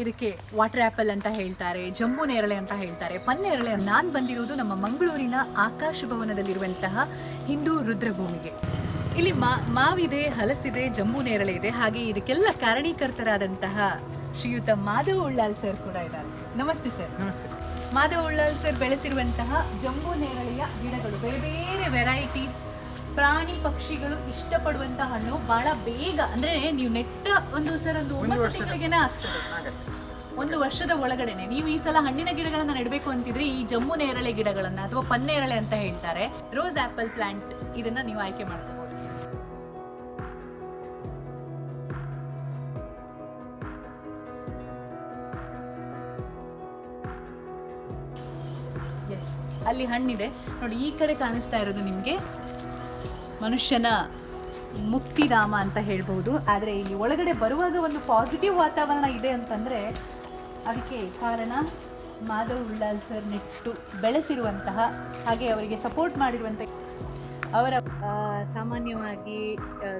ಇದಕ್ಕೆ water apple ಅಂತ ಹೇಳ್ತಾರೆ, ಜಂಬೂ ನೇರಳೆ ಅಂತ ಹೇಳ್ತಾರೆ, ಪನ್ನೇರಳೆ. ನಾನು ಬಂದಿರೋದು ನಮ್ಮ ಮಂಗಳೂರಿನ ಆಕಾಶ ಭವನದಲ್ಲಿರುವಂತಹ ಹಿಂದೂ ರುದ್ರಭೂಮಿಗೆ. ಇಲ್ಲಿ ಮಾವಿದೆ, ಹಲಸಿದೆ, ಜಂಬೂ ನೇರಳೆ ಇದೆ. ಹಾಗೆ ಇದಕ್ಕೆಲ್ಲ ಕಾರಣೀಕರ್ತರಾದಂತಹ ಶ್ರೀಯುತ ಮಾಧವ್ ಉಳ್ಳಾಲ್ ಸರ್ ಕೂಡ ಇದ್ದಾರೆ. ನಮಸ್ತೆ ಸರ್. ನಮಸ್ತೆ. ಮಾಧವ್ ಉಳ್ಳಾಲ್ ಸರ್ ಬೆಳೆಸಿರುವಂತಹ ಜಂಬೂ ನೇರಳೆಯ ಗಿಡಗಳು, ಬೇರೆ ಬೇರೆ ವೆರೈಟೀಸ್, ಪ್ರಾಣಿ ಪಕ್ಷಿಗಳು ಇಷ್ಟಪಡುವಂತ ಹಣ್ಣು. ಬಹಳ ಬೇಗ ಅಂದ್ರೆ ನೀವು ನೆಟ್ಟ ಒಂದು 9 ತಿಂಗಳಿಗೆನೇ ಆಗ್ತದೆ. ಒಂದು ವರ್ಷದ ಒಳಗಡೆನೆ ನೀವು ಈ ಸಲ ಹಣ್ಣಿನ ಗಿಡಗಳನ್ನ ನೆಡಬೇಕು ಅಂತಿದ್ರೆ ಈ ಜಂಬೂ ನೇರಳೆ ಗಿಡಗಳನ್ನ ಅಥವಾ ಪನ್ನೇರಳೆ ಅಂತ ಹೇಳ್ತಾರೆ, ರೋಸ್ ಆಪಲ್ ಪ್ಲಾಂಟ್, ಇದನ್ನ ನೀವು ಆಯ್ಕೆ ಮಾಡ್ಕೋಬಹುದು. ಅಲ್ಲಿ ಹಣ್ಣಿದೆ ನೋಡಿ. ಈ ಕಡೆ ಕಾಣಿಸ್ತಾ ಇರೋದು ನಿಮಗೆ ಮನುಷ್ಯನ ಮುಕ್ತಿಧಾಮ ಅಂತ ಹೇಳ್ಬೋದು. ಆದರೆ ಇಲ್ಲಿ ಒಳಗಡೆ ಬರುವಾಗ ಒಂದು ಪಾಸಿಟಿವ್ ವಾತಾವರಣ ಇದೆ ಅಂತಂದರೆ ಅದಕ್ಕೆ ಕಾರಣ ಮಾಧವ್ ಉಳ್ಳಾಲ್ ಸರ್ ನೆಟ್ಟು ಬೆಳೆಸಿರುವಂತಹ, ಹಾಗೆ ಅವರಿಗೆ ಸಪೋರ್ಟ್ ಮಾಡಿರುವಂಥ ಅವರ ಸಾಮಾನ್ಯವಾಗಿ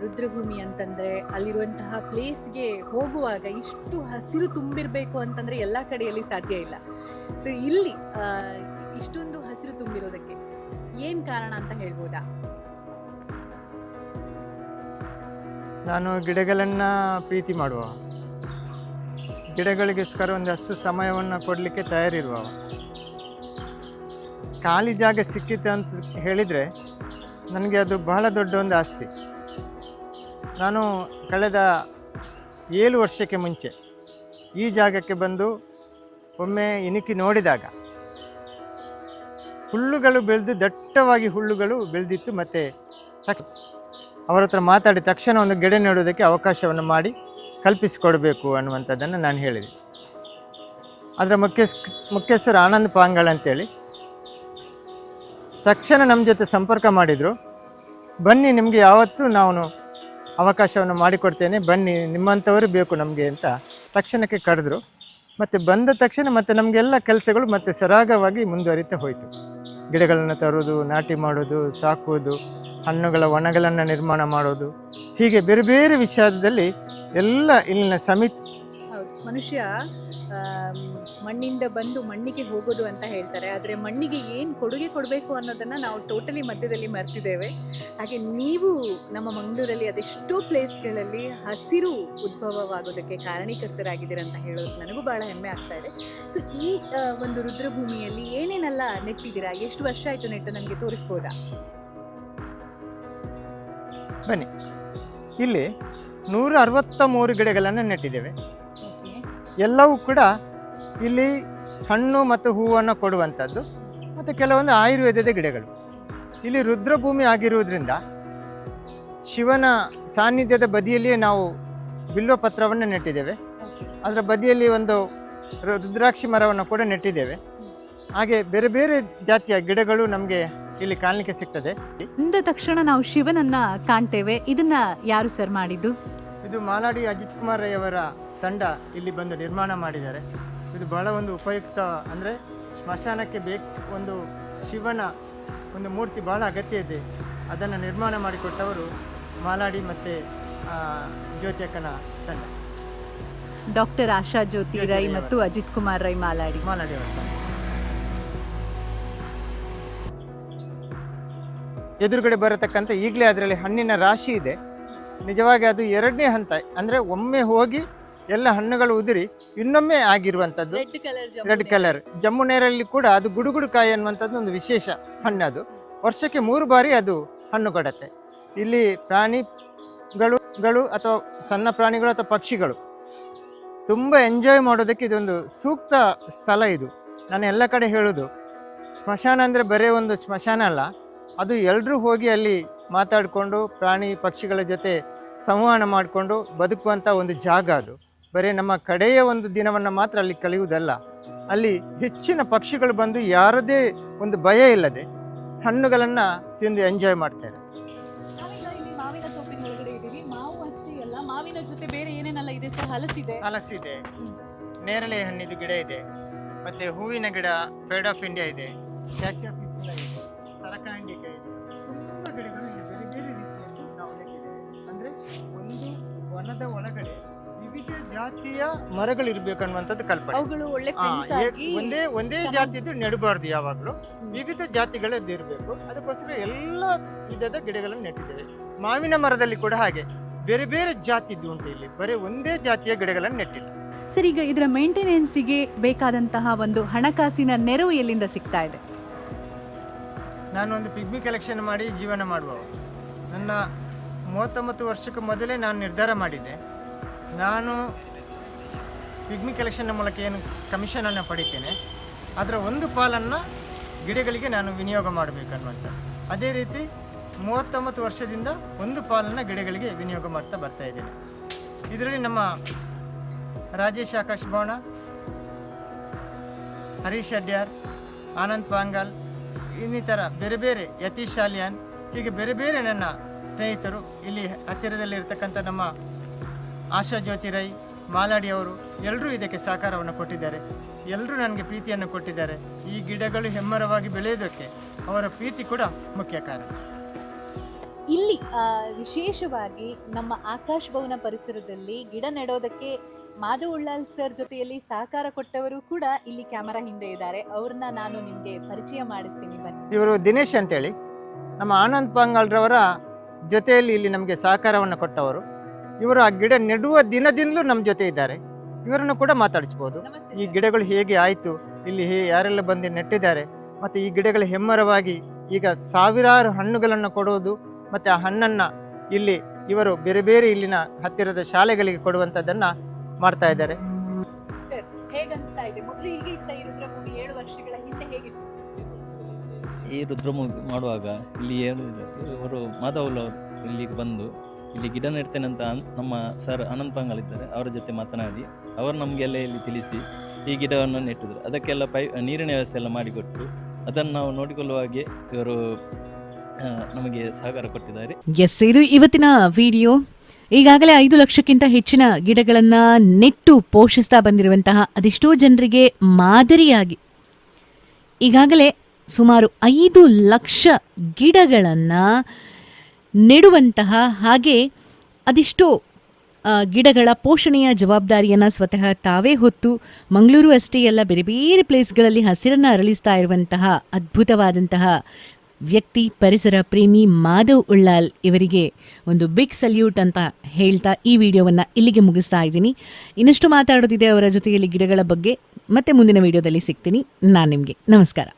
ರುದ್ರಭೂಮಿ ಅಂತಂದರೆ ಅಲ್ಲಿರುವಂತಹ ಪ್ಲೇಸ್ಗೆ ಹೋಗುವಾಗ ಇಷ್ಟು ಹಸಿರು ತುಂಬಿರಬೇಕು ಅಂತಂದರೆ ಎಲ್ಲ ಕಡೆಯಲ್ಲಿ ಸಾಧ್ಯ ಇಲ್ಲ. ಸೊ ಇಲ್ಲಿ ಇಷ್ಟೊಂದು ಹಸಿರು ತುಂಬಿರೋದಕ್ಕೆ ಏನು ಕಾರಣ ಅಂತ ಹೇಳ್ಬೋದಾ? ನಾನು ಗಿಡಗಳನ್ನು ಪ್ರೀತಿ ಮಾಡುವ, ಗಿಡಗಳಿಗೋಸ್ಕರ ಒಂದಷ್ಟು ಸಮಯವನ್ನು ಕೊಡಲಿಕ್ಕೆ ತಯಾರಿರುವವ. ಖಾಲಿ ಜಾಗ ಸಿಕ್ಕಿತು ಅಂತ ಹೇಳಿದರೆ ನನಗೆ ಅದು ಬಹಳ ದೊಡ್ಡ ಒಂದು ಆಸ್ತಿ. ನಾನು ಕಳೆದ 7 ವರ್ಷಕ್ಕೆ ಮುಂಚೆ ಈ ಜಾಗಕ್ಕೆ ಬಂದು ಒಮ್ಮೆ ಇಣುಕಿ ನೋಡಿದಾಗ ಹುಲ್ಲುಗಳು ಬೆಳೆದು ದಟ್ಟವಾಗಿ ಹುಲ್ಲುಗಳು ಬೆಳೆದಿತ್ತು. ಮತ್ತು ಅವರ ಹತ್ರ ಮಾತಾಡಿ ತಕ್ಷಣ ಒಂದು ಗಿಡ ನೆಡುವುದಕ್ಕೆ ಅವಕಾಶವನ್ನು ಮಾಡಿ ಕಲ್ಪಿಸಿಕೊಡಬೇಕು ಅನ್ನುವಂಥದ್ದನ್ನು ನಾನು ಹೇಳಿದೆ. ಅದರ ಮುಖ್ಯಸ್ಥರು ಆನಂದ್ ಪಾಂಗಳ್ ಅಂತೇಳಿ ತಕ್ಷಣ ನಮ್ಮ ಜೊತೆ ಸಂಪರ್ಕ ಮಾಡಿದರು. ಬನ್ನಿ, ನಿಮಗೆ ಯಾವತ್ತೂ ನಾನು ಅವಕಾಶವನ್ನು ಮಾಡಿಕೊಡ್ತೇನೆ, ಬನ್ನಿ, ನಿಮ್ಮಂಥವರು ಬೇಕು ನಮಗೆ ಅಂತ ತಕ್ಷಣಕ್ಕೆ ಕರೆದ್ರು. ಮತ್ತು ಬಂದ ತಕ್ಷಣ ಮತ್ತು ನಮಗೆಲ್ಲ ಕೆಲಸಗಳು ಮತ್ತು ಸರಾಗವಾಗಿ ಮುಂದುವರಿತಾ ಹೋಯಿತು. ಗಿಡಗಳನ್ನು ತರುವುದು, ನಾಟಿ ಮಾಡೋದು, ಸಾಕುವುದು, ಹಣ್ಣುಗಳ ಒಣಗಳನ್ನು ನಿರ್ಮಾಣ ಮಾಡೋದು, ಹೀಗೆ ಬೇರೆ ಬೇರೆ ವಿಷಯದಲ್ಲಿ ಎಲ್ಲ ಇಲ್ಲಿನ ಮನುಷ್ಯ ಮಣ್ಣಿಂದ ಬಂದು ಮಣ್ಣಿಗೆ ಹೋಗೋದು ಅಂತ ಹೇಳ್ತಾರೆ. ಆದರೆ ಮಣ್ಣಿಗೆ ಏನು ಕೊಡುಗೆ ಕೊಡಬೇಕು ಅನ್ನೋದನ್ನು ನಾವು ಟೋಟಲಿ ಮಧ್ಯದಲ್ಲಿ ಮರ್ತಿದ್ದೇವೆ. ಹಾಗೆ ನೀವು ನಮ್ಮ ಮಂಗಳೂರಲ್ಲಿ ಅದೆಷ್ಟೋ ಪ್ಲೇಸ್ಗಳಲ್ಲಿ ಹಸಿರು ಉದ್ಭವವಾಗೋದಕ್ಕೆ ಕಾರಣೀಕರ್ತರಾಗಿದ್ದೀರ ಅಂತ ಹೇಳೋದು ನನಗೂ ಭಾಳ ಹೆಮ್ಮೆ ಆಗ್ತಾ ಇದೆ. ಸೊ ಈ ಒಂದು ರುದ್ರಭೂಮಿಯಲ್ಲಿ ಏನೇನೆಲ್ಲ ನೆಟ್ಟಿದ್ದೀರಾ? ಎಷ್ಟು ವರ್ಷ ಆಯಿತು ನೆಟ್ಟು, ನನಗೆ ತೋರಿಸ್ಬೋದಾ? ಬನ್ನಿ, ಇಲ್ಲಿ 163 ಗಿಡಗಳನ್ನು ನೆಟ್ಟಿದ್ದೇವೆ. ಎಲ್ಲವೂ ಕೂಡ ಇಲ್ಲಿ ಹಣ್ಣು ಮತ್ತು ಹೂವನ್ನು ಕೊಡುವಂಥದ್ದು, ಮತ್ತು ಕೆಲವೊಂದು ಆಯುರ್ವೇದದ ಗಿಡಗಳು. ಇಲ್ಲಿ ರುದ್ರಭೂಮಿ ಆಗಿರುವುದರಿಂದ ಶಿವನ ಸಾನ್ನಿಧ್ಯದ ಬದಿಯಲ್ಲಿಯೇ ನಾವು ಬಿಲ್ವ ಪತ್ರವನ್ನು ನೆಟ್ಟಿದ್ದೇವೆ. ಅದರ ಬದಿಯಲ್ಲಿ ಒಂದು ರುದ್ರಾಕ್ಷಿ ಮರವನ್ನು ಕೂಡ ನೆಟ್ಟಿದ್ದೇವೆ. ಹಾಗೆ ಬೇರೆ ಬೇರೆ ಜಾತಿಯ ಗಿಡಗಳು ನಮಗೆ ಇಲ್ಲಿ ಕಾಣಲಿಕ್ಕೆ ಸಿಗ್ತದೆ. ಇಂದ ತಕ್ಷಣ ನಾವು ಶಿವನನ್ನ ಕಾಣ್ತೇವೆ. ಇದನ್ನ ಯಾರು ಸರ್ ಮಾಡಿದ್ದು? ಇದು ಮಾಲಾಡಿ ಅಜಿತ್ ಕುಮಾರ್ ರೈ ಅವರ ತಂಡ ಇಲ್ಲಿ ಬಂದು ನಿರ್ಮಾಣ ಮಾಡಿದ್ದಾರೆ. ಇದು ಬಹಳ ಒಂದು ಉಪಯುಕ್ತ, ಅಂದರೆ ಸ್ಮಶಾನಕ್ಕೆ ಒಂದು ಶಿವನ ಒಂದು ಮೂರ್ತಿ ಬಹಳ ಅಗತ್ಯ ಇದೆ. ಅದನ್ನು ನಿರ್ಮಾಣ ಮಾಡಿಕೊಟ್ಟವರು ಮಾಲಾಡಿ ಮತ್ತು ಜ್ಯೋತಿ ಅಕ್ಕನ ತಂಡ, ಡಾಕ್ಟರ್ ಆಶಾ ಜ್ಯೋತಿ ರೈ ಮತ್ತು ಅಜಿತ್ ಕುಮಾರ್ ರೈ ಮಾಲಾಡಿ ಅವರ ತಂಡ. ಎದುರುಗಡೆ ಬರತಕ್ಕಂಥ ಈಗಲೇ ಅದರಲ್ಲಿ ಹಣ್ಣಿನ ರಾಶಿ ಇದೆ. ನಿಜವಾಗಿ ಅದು 2ನೇ ಹಂತ, ಅಂದರೆ ಒಮ್ಮೆ ಹೋಗಿ ಎಲ್ಲ ಹಣ್ಣುಗಳು ಉದುರಿ ಇನ್ನೊಮ್ಮೆ ಆಗಿರುವಂಥದ್ದು ರೆಡ್ ಕಲರ್. ಜಂಬೂ ನೇರಳೆ ಕೂಡ ಅದು ಗುಡುಗುಡು ಕಾಯಿ ಅನ್ನುವಂಥದ್ದು ಒಂದು ವಿಶೇಷ ಹಣ್ಣು. ಅದು ವರ್ಷಕ್ಕೆ 3 ಬಾರಿ ಅದು ಹಣ್ಣು ಕೊಡುತ್ತೆ. ಇಲ್ಲಿ ಪ್ರಾಣಿಗಳು ಅಥವಾ ಸಣ್ಣ ಪ್ರಾಣಿಗಳು ಅಥವಾ ಪಕ್ಷಿಗಳು ತುಂಬ ಎಂಜಾಯ್ ಮಾಡೋದಕ್ಕೆ ಇದೊಂದು ಸೂಕ್ತ ಸ್ಥಳ. ಇದು ನಾನು ಎಲ್ಲ ಕಡೆ ಹೇಳೋದು, ಸ್ಮಶಾನ ಅಂದರೆ ಬರೀ ಒಂದು ಸ್ಮಶಾನ ಅಲ್ಲ, ಅದು ಎಲ್ಲರೂ ಹೋಗಿ ಅಲ್ಲಿ ಮಾತಾಡಿಕೊಂಡು ಪ್ರಾಣಿ ಪಕ್ಷಿಗಳ ಜೊತೆ ಸಂವಹನ ಮಾಡಿಕೊಂಡು ಬದುಕುವಂಥ ಒಂದು ಜಾಗ. ಅದು ಬರೀ ನಮ್ಮ ಕಡೆಯ ಒಂದು ದಿನವನ್ನು ಮಾತ್ರ ಅಲ್ಲಿ ಕಳೆಯುವುದಲ್ಲ, ಅಲ್ಲಿ ಹೆಚ್ಚಿನ ಪಕ್ಷಿಗಳು ಬಂದು ಯಾರದೇ ಒಂದು ಭಯ ಇಲ್ಲದೆ ಹಣ್ಣುಗಳನ್ನು ತಿಂದು ಎಂಜಾಯ್ ಮಾಡ್ತಾರೆ. ಮಾವಿನ ತೋಪಿನ ಒಳಗಡೆ ಇದ್ದೀವಿ. ಮಾವು ಅಷ್ಟೇ ಅಲ್ಲ, ಮಾವಿನ ಜೊತೆ ಬೇರೆ ಏನೇನೆಲ್ಲ ಇದೆ ಸರ್? ಹಲಸಿದೆ, ನೇರಳೆ ಹಣ್ಣಿದು ಗಿಡ ಇದೆ, ಮತ್ತು ಹೂವಿನ ಗಿಡ ಪೇಡ್ ಆಫ್ ಇಂಡಿಯಾ ಇದೆ, ಕ್ಯಾಶಿಯಾ ಫಿಸ್ಸುಲಾ ಇದೆ, ಸರಕಾಂಡಿಕಾಯಿ ಇದೆ. ತುಂಬ ಗಿಡಗಳು ಬೇರೆ ಬೇರೆ ರೀತಿಯಲ್ಲಿ ನಾವು ನೆಟ್ಟಿದ್ದೇವೆ. ಅಂದರೆ ಒಂದು ವನದ ಒಳಗಡೆ ವಿವಿಧ ಜಾತಿಯ ಮರಗಳು ಇರ್ಬೇಕು ಅನ್ನುವಂಥದ್ದು ಕಲ್ಪನೆ. ಅವುಗಳು ಒಳ್ಳೆ ಆ, friends ಆಗಿ ಒಂದೇ ಜಾತಿದ್ದು ನೆಡಬಾರ್ದು ಯಾವಾಗಲೂ. ವಿವಿಧ ಜಾತಿಗಳದ್ದು ಇರಬೇಕು. ಅದಕ್ಕೋಸ್ಕರ ಎಲ್ಲ ವಿಧದ ಗಿಡಗಳನ್ನು ನೆಟ್ಟಿದ್ದೇವೆ. ಮಾವಿನ ಮರದಲ್ಲಿ ಕೂಡ ಹಾಗೆ ಬೇರೆ ಬೇರೆ ಜಾತಿದ್ದು ಉಂಟು. ಇಲ್ಲಿ ಬರೀ ಒಂದೇ ಜಾತಿಯ ಗಿಡಗಳನ್ನು ನೆಟ್ಟಿಲ್ಲ. ಸರ್, ಈಗ ಇದರ ಮೇಂಟೆನೆನ್ಸಿಗೆ ಬೇಕಾದಂತಹ ಒಂದು ಹಣಕಾಸಿನ ನೆರವು ಎಲ್ಲಿಂದ ಸಿಗ್ತಾ ಇದೆ? ನಾನು ಒಂದು ಪಿಗ್ಮಿ ಕಲೆಕ್ಷನ್ ಮಾಡಿ ಜೀವನ ಮಾಡುವವ. ನನ್ನ 39 ವರ್ಷಕ್ಕೆ ಮೊದಲೇ ನಾನು ನಿರ್ಧಾರ ಮಾಡಿದ್ದೆ, ನಾನು ಪಿಗ್ಮಿ ಕಲೆಕ್ಷನ್ನ ಮೂಲಕ ಏನು ಕಮಿಷನನ್ನು ಪಡಿತೇನೆ ಅದರ ಒಂದು ಪಾಲನ್ನು ಗಿಡಗಳಿಗೆ ನಾನು ವಿನಿಯೋಗ ಮಾಡಬೇಕನ್ನುವಂಥ. ಅದೇ ರೀತಿ 39 ವರ್ಷದಿಂದ ಒಂದು ಪಾಲನ್ನು ಗಿಡಗಳಿಗೆ ವಿನಿಯೋಗ ಮಾಡ್ತಾ ಬರ್ತಾ ಇದ್ದೇನೆ. ಇದರಲ್ಲಿ ನಮ್ಮ ರಾಜೇಶ್ ಆಕಾಶ್ ಭವನ, ಹರೀಶ್ ಅಡ್ಯಾರ್, ಆನಂದ್ ಪಾಂಗಾಲ್, ಇನ್ನಿತರ ಬೇರೆ ಬೇರೆ ಯತೀಶ್ ಶಾಲಿಯಾನ್, ಹೀಗೆ ಬೇರೆ ಬೇರೆ ನನ್ನ ಸ್ನೇಹಿತರು, ಇಲ್ಲಿ ಹತ್ತಿರದಲ್ಲಿರ್ತಕ್ಕಂಥ ನಮ್ಮ ಆಶಾ ಜ್ಯೋತಿ ರೈ, ಮಾಲಾಡಿ ಅವರು ಎಲ್ಲರೂ ಇದಕ್ಕೆ ಸಹಕಾರವನ್ನು ಕೊಟ್ಟಿದ್ದಾರೆ. ಎಲ್ಲರೂ ನನಗೆ ಪ್ರೀತಿಯನ್ನು ಕೊಟ್ಟಿದ್ದಾರೆ. ಈ ಗಿಡಗಳು ಹೆಮ್ಮರವಾಗಿ ಬೆಳೆಯೋದಕ್ಕೆ ಅವರ ಪ್ರೀತಿ ಕೂಡ ಮುಖ್ಯ ಕಾರಣ. ಇಲ್ಲಿ ವಿಶೇಷವಾಗಿ ನಮ್ಮ ಆಕಾಶ್ ಭವನ ಪರಿಸರದಲ್ಲಿ ಗಿಡ ನೆಡೋದಕ್ಕೆ ಮಾಧವ್ ಉಳ್ಳಾಲ್ ಸರ್ ಜೊತೆಯಲ್ಲಿ ಸಹಕಾರ ಕೊಟ್ಟವರು ಕೂಡ ಇಲ್ಲಿ ಕ್ಯಾಮರಾ ಹಿಂದೆ ಇದ್ದಾರೆ. ಅವ್ರನ್ನ ನಾನು ನಿಮಗೆ ಪರಿಚಯ ಮಾಡಿಸ್ತೀನಿ, ಬನ್ನಿ. ಇವರು ದಿನೇಶ್ ಅಂತೇಳಿ ನಮ್ಮ ಆನಂದ್ ಪಾಂಗಾಲ್ರವರ ಜೊತೆಯಲ್ಲಿ ಇಲ್ಲಿ ನಮಗೆ ಸಹಕಾರವನ್ನು ಕೊಟ್ಟವರು. ಇವರು ಆ ಗಿಡ ನೆಡುವ ದಿನದಿಂದಲೂ ನಮ್ಮ ಜೊತೆ ಇದ್ದಾರೆ. ಇವರನ್ನು ಕೂಡ ಮಾತಾಡಿಸ್ಬೋದು. ನಮಸ್ತೆ ಈ ಸರ್. ಗಿಡಗಳು ಹೇಗೆ ಆಯಿತು, ಇಲ್ಲಿ ಯಾರೆಲ್ಲ ಬಂದು ನೆಟ್ಟಿದ್ದಾರೆ, ಮತ್ತು ಈ ಗಿಡಗಳು ಹೆಮ್ಮರವಾಗಿ ಈಗ ಸಾವಿರಾರು ಹಣ್ಣುಗಳನ್ನು ಕೊಡೋದು, ಮತ್ತು ಆ ಹಣ್ಣನ್ನು ಇಲ್ಲಿ ಇವರು ಬೇರೆ ಬೇರೆ ಇಲ್ಲಿನ ಹತ್ತಿರದ ಶಾಲೆಗಳಿಗೆ ಕೊಡುವಂಥದ್ದನ್ನು ಮಾಡ್ತಾ ಇದ್ದಾರೆ. ಸರ್, ಹೇಗನ್ಸ್ತಾ ಇದೆ? ಮೊದಲು ಹೀಗೆ ಇತ್ತ ಈ ರುದ್ರಭೂಮಿ 7 ವರ್ಷಗಳ ಹಿಂದೆ ಹೇಗಿತ್ತು? ಈ ರುದ್ರಭೂಮಿ ಮಾಡುವಾಗ ಇಲ್ಲಿ ಏನು ಇವರು ಮಾಧವ್ ಅವರು ಇಲ್ಲಿಗೆ ಬಂದು ಇಲ್ಲಿ ಗಿಡ ನೆಡ್ತೇನೆ ಅಂತ ನಮ್ಮ ಸರ್ ಆನಂದ್ ಪಾಂಗಲ್ ಇದ್ದಾರೆ, ಅವರ ಜೊತೆ ಮಾತನಾಡಿ ಅವರು ನಮಗೆಲ್ಲ ಇಲ್ಲಿ ತಿಳಿಸಿ ಈ ಗಿಡವನ್ನು ನೆಟ್ಟಿದ್ರು. ಅದಕ್ಕೆಲ್ಲ ನೀರಿನ ವ್ಯವಸ್ಥೆ ಎಲ್ಲ ಮಾಡಿಕೊಟ್ಟು ಅದನ್ನು ನಾವು ನೋಡಿಕೊಳ್ಳುವ ಹಾಗೆ ಇವರು ನಮಗೆ ಸಹಕಾರ ಕೊಟ್ಟಿದ್ದಾರೆ. ಎಸ್, ಇದು ಇವತ್ತಿನ ವಿಡಿಯೋ. ಈಗಾಗಲೇ 5 ಲಕ್ಷಕ್ಕಿಂತ ಹೆಚ್ಚಿನ ಗಿಡಗಳನ್ನು ನೆಟ್ಟು ಪೋಷಿಸ್ತಾ ಬಂದಿರುವಂತಹ ಅದೆಷ್ಟೋ ಜನರಿಗೆ ಮಾದರಿಯಾಗಿ ಈಗಾಗಲೇ ಸುಮಾರು 5 ಲಕ್ಷ ಗಿಡಗಳನ್ನು ನೆಡುವಂತಹ, ಹಾಗೆ ಅದೆಷ್ಟೋ ಗಿಡಗಳ ಪೋಷಣೆಯ ಜವಾಬ್ದಾರಿಯನ್ನು ಸ್ವತಃ ತಾವೇ ಹೊತ್ತು ಮಂಗಳೂರು ಅಷ್ಟೇ ಎಲ್ಲ ಬೇರೆ ಬೇರೆ ಪ್ಲೇಸ್ಗಳಲ್ಲಿ ಹಸಿರನ್ನು ಅರಳಿಸ್ತಾ ಇರುವಂತಹ ಅದ್ಭುತವಾದಂತಹ ವ್ಯಕ್ತಿ, ಪರಿಸರ ಪ್ರೇಮಿ ಮಾಧವ್ ಉಳ್ಳಾಲ್ ಇವರಿಗೆ ಒಂದು ಬಿಗ್ ಸಲ್ಯೂಟ್ ಅಂತ ಹೇಳ್ತಾ ಈ ವಿಡಿಯೋವನ್ನು ಇಲ್ಲಿಗೆ ಮುಗಿಸ್ತಾ ಇದ್ದೀನಿ. ಇನ್ನಷ್ಟು ಮಾತಾಡೋದಿದೆ ಅವರ ಜೊತೆಯಲ್ಲಿ ಗಿಡಗಳ ಬಗ್ಗೆ. ಮತ್ತೆ ಮುಂದಿನ ವಿಡಿಯೋದಲ್ಲಿ ಸಿಗ್ತೀನಿ ನಾನು ನಿಮಗೆ. ನಮಸ್ಕಾರ.